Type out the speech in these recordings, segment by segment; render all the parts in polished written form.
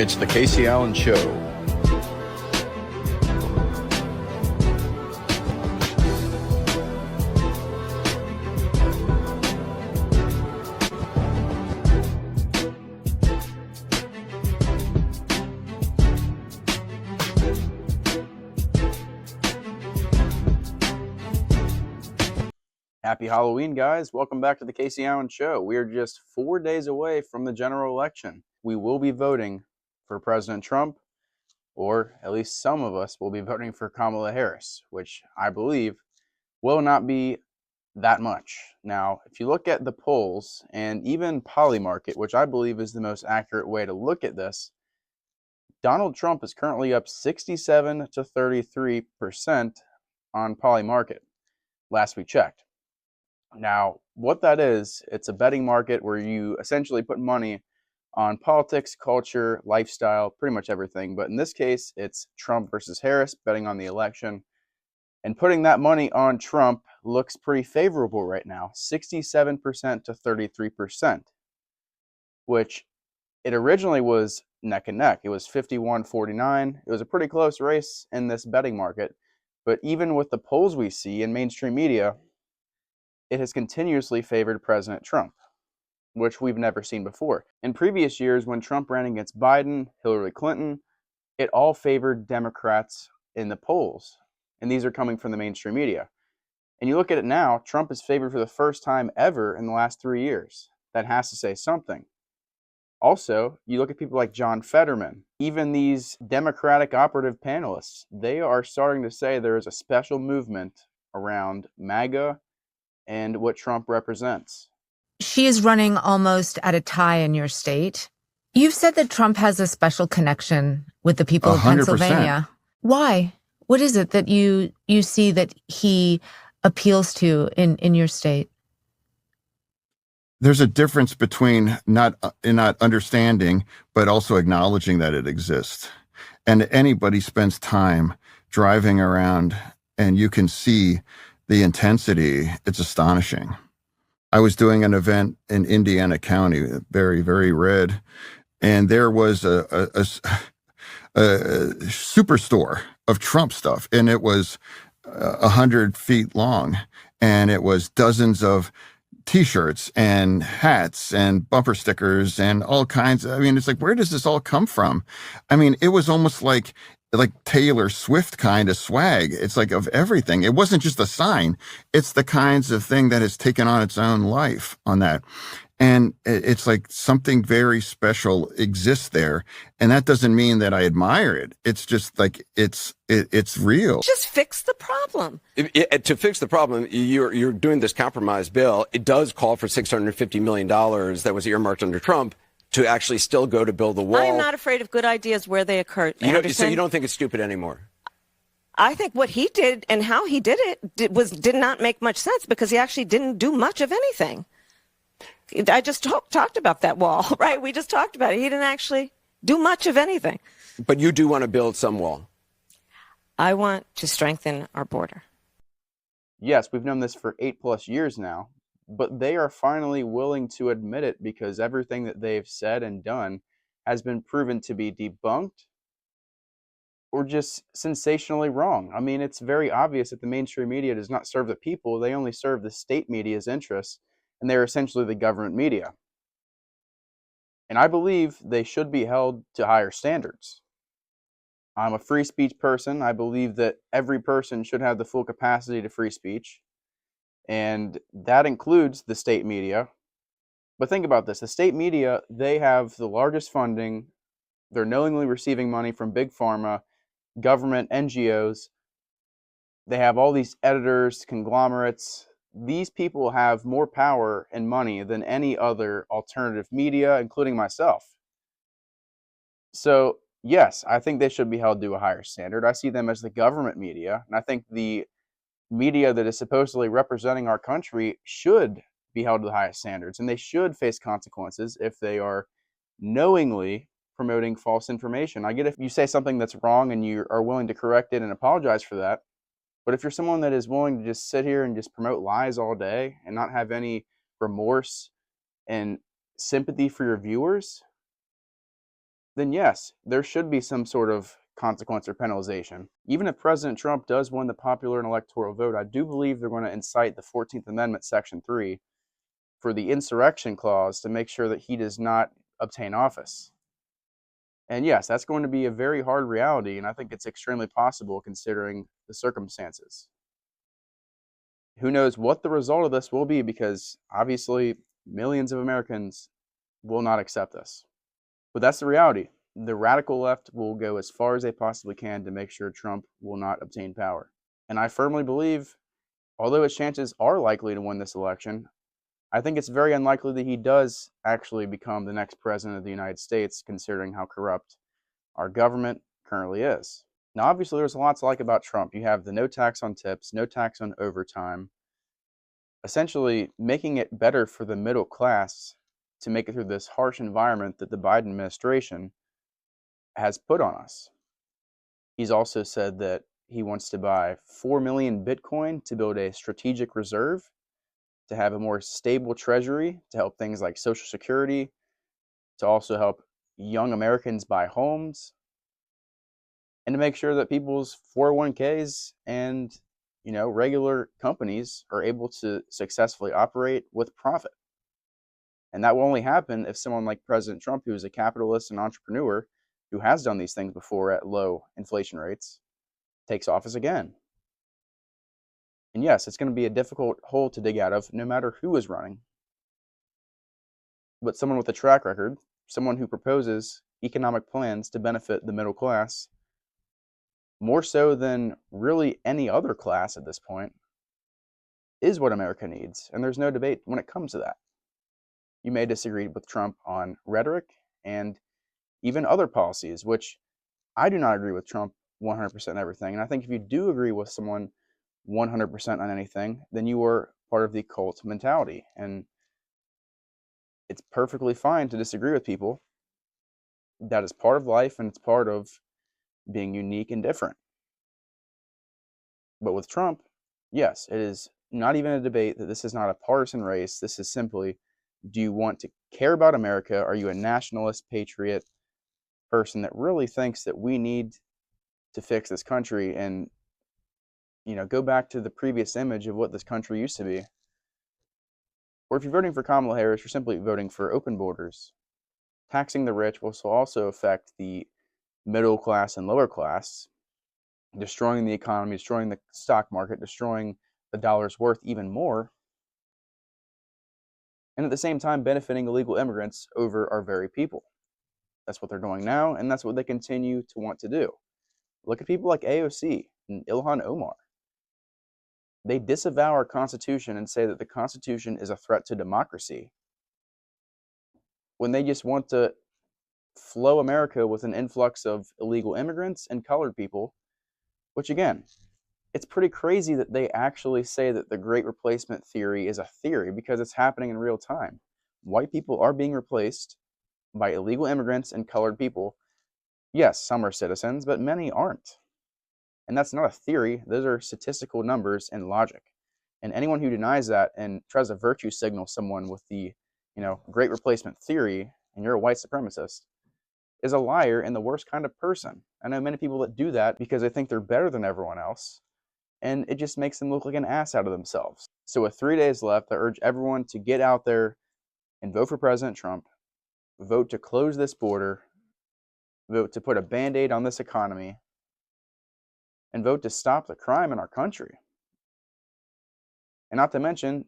It's the Kacee Allen Show. Happy Halloween, guys. Welcome back to the Kacee Allen Show. We are just 4 days away from the general election. We will be voting for President Trump, or at least some of us will be voting for Kamala Harris, which I believe will not be that much. Now, if you look at the polls and even Polymarket, which I believe is the most accurate way to look at this, Donald Trump is currently up 67 to 33% on Polymarket last we checked. Now, what that is, it's a betting market where you essentially put money on politics, culture, lifestyle, pretty much everything. But in this case, it's Trump versus Harris, betting on the election. And putting that money on Trump looks pretty favorable right now, 67% to 33%, which it originally was neck and neck. It was 51-49. It was a pretty close race in this betting market. But even with the polls we see in mainstream media, it has continuously favored President Trump, which we've never seen before. In previous years, when Trump ran against Biden, Hillary Clinton, it all favored Democrats in the polls. And these are coming from the mainstream media. And you look at it now, Trump is favored for the first time ever in the last 3 years. That has to say something. Also, you look at people like John Fetterman, even these Democratic operative panelists, they are starting to say there is a special movement around MAGA and what Trump represents. She is running almost at a tie in your state. You've said that Trump has a special connection with the people of 100%. Pennsylvania. Why? What is it that you see that he appeals to in your state? There's a difference between not understanding, but also acknowledging that it exists. And anybody spends time driving around and you can see the intensity. It's astonishing. I was doing an event in Indiana County, very, very red, and there was a superstore of Trump stuff, and it was 100 feet long, and it was dozens of T-shirts and hats and bumper stickers and all kinds. I mean, it's like, where does this all come from? I mean, it was almost like Taylor Swift kind of swag. It's like of everything. It wasn't just a sign. It's the kinds of thing that has taken on its own life on that. And it's like something very special exists there. And that doesn't mean that I admire it. It's just like, it's real. Just fix the problem. To fix the problem, you're doing this compromise bill. It does call for $650 million that was earmarked under Trump to actually still go to build the wall. I am not afraid of good ideas where they occur. So you don't think it's stupid anymore? I think what he did and how he did it did not make much sense because he actually didn't do much of anything. I just talked about that wall, right? We just talked about it. He didn't actually do much of anything. But you do want to build some wall. I want to strengthen our border. Yes, we've known this for 8+ years now, but they are finally willing to admit it because everything that they've said and done has been proven to be debunked or just sensationally wrong. I mean, it's very obvious that the mainstream media does not serve the people. They only serve the state media's interests, and they're essentially the government media. And I believe they should be held to higher standards. I'm a free speech person. I believe that every person should have the full capacity to free speech. And that includes the state media. But think about this. The state media, they have the largest funding. They're knowingly receiving money from big pharma, government, NGOs. They have all these editors, conglomerates. These people have more power and money than any other alternative media, including myself. So, yes, I think they should be held to a higher standard. I see them as the government media, and I think the media that is supposedly representing our country should be held to the highest standards, and they should face consequences if they are knowingly promoting false information. I get if you say something that's wrong and you are willing to correct it and apologize for that, but if you're someone that is willing to just sit here and just promote lies all day and not have any remorse and sympathy for your viewers, then yes, there should be some sort of consequence or penalization. Even if President Trump does win the popular and electoral vote, I do believe they're going to incite the 14th Amendment, Section 3, for the insurrection clause to make sure that he does not obtain office. And yes, that's going to be a very hard reality, and I think it's extremely possible considering the circumstances. Who knows what the result of this will be, because obviously millions of Americans will not accept this. But that's the reality. The radical left will go as far as they possibly can to make sure Trump will not obtain power. And I firmly believe, although his chances are likely to win this election, I think it's very unlikely that he does actually become the next president of the United States, considering how corrupt our government currently is. Now, obviously, there's a lot to like about Trump. You have the no tax on tips, no tax on overtime, essentially making it better for the middle class to make it through this harsh environment that the Biden administration has put on us. He's also said that he wants to buy 4 million Bitcoin to build a strategic reserve, to have a more stable treasury, to help things like Social Security, to also help young Americans buy homes, and to make sure that people's 401ks and regular companies are able to successfully operate with profit. And that will only happen if someone like President Trump, who is a capitalist and entrepreneur, who has done these things before at low inflation rates, takes office again. And yes, it's going to be a difficult hole to dig out of, no matter who is running. But someone with a track record, someone who proposes economic plans to benefit the middle class, more so than really any other class at this point, is what America needs. And there's no debate when it comes to that. You may disagree with Trump on rhetoric and even other policies, which I do not agree with Trump 100% everything. And I think if you do agree with someone 100% on anything, then you are part of the cult mentality. And it's perfectly fine to disagree with people. That is part of life, and it's part of being unique and different. But with Trump, yes, it is not even a debate that this is not a partisan race. This is simply, do you want to care about America? Are you a nationalist, patriot person that really thinks that we need to fix this country and go back to the previous image of what this country used to be? Or if you're voting for Kamala Harris, you're simply voting for open borders. Taxing the rich will also affect the middle class and lower class, destroying the economy, destroying the stock market, destroying the dollar's worth even more, and at the same time benefiting illegal immigrants over our very people. That's what they're doing now, and that's what they continue to want to do. Look at people like AOC and Ilhan Omar. They disavow our Constitution and say that the Constitution is a threat to democracy, when they just want to flow America with an influx of illegal immigrants and colored people, which again, it's pretty crazy that they actually say that the Great Replacement theory is a theory, because it's happening in real time. White people are being replaced by illegal immigrants and colored people. Yes, some are citizens, but many aren't. And that's not a theory. Those are statistical numbers and logic. And anyone who denies that and tries to virtue signal someone with the, Great Replacement theory, and you're a white supremacist, is a liar and the worst kind of person. I know many people that do that because they think they're better than everyone else, and it just makes them look like an ass out of themselves. So with 3 days left, I urge everyone to get out there and vote for President Trump, vote to close this border, vote to put a Band-Aid on this economy, and vote to stop the crime in our country. And not to mention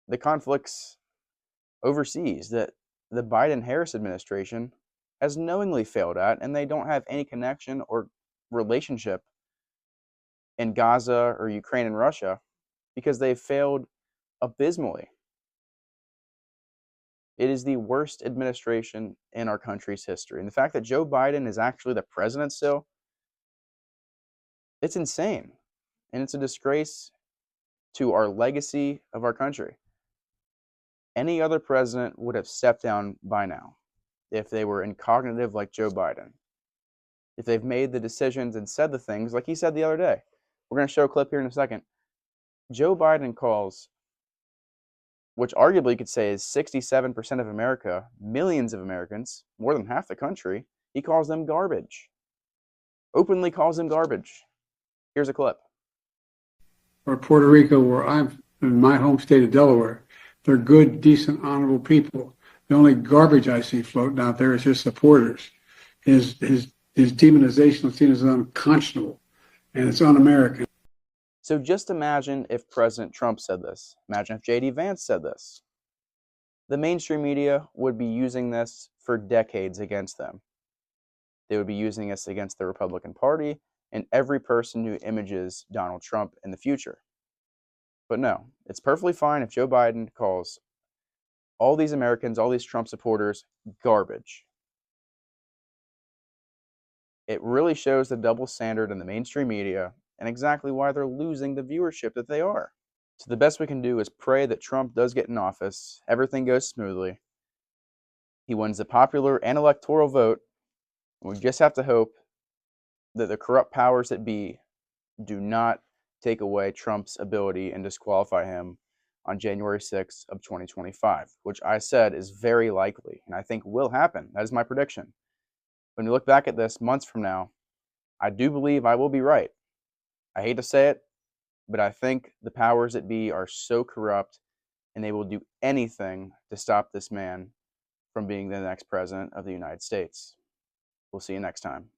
the conflicts overseas that the Biden-Harris administration has knowingly failed at, and they don't have any connection or relationship in Gaza or Ukraine and Russia, because they've failed abysmally. It is the worst administration in our country's history. And the fact that Joe Biden is actually the president still, it's insane. And it's a disgrace to our legacy of our country. Any other president would have stepped down by now if they were incognitive like Joe Biden. If they've made the decisions and said the things like he said the other day. We're going to show a clip here in a second. Joe Biden calls, which arguably you could say is 67% of America, millions of Americans, more than half the country, He calls them garbage. Openly calls them garbage. Here's a clip. Or Puerto Rico, where I'm in my home state of Delaware, they're good, decent, honorable people. The only garbage I see floating out there is his supporters. His demonization of seen as unconscionable, and it's un-American. So just imagine if President Trump said this. Imagine if J.D. Vance said this. The mainstream media would be using this for decades against them. They would be using this against the Republican Party and every person who images Donald Trump in the future. But no, it's perfectly fine if Joe Biden calls all these Americans, all these Trump supporters, garbage. It really shows the double standard in the mainstream media and exactly why they're losing the viewership that they are. So the best we can do is pray that Trump does get in office, everything goes smoothly, he wins the popular and electoral vote, and we just have to hope that the corrupt powers that be do not take away Trump's ability and disqualify him on January 6th of 2025, which I said is very likely and I think will happen. That is my prediction. When you look back at this months from now, I do believe I will be right. I hate to say it, but I think the powers that be are so corrupt and they will do anything to stop this man from being the next president of the United States. We'll see you next time.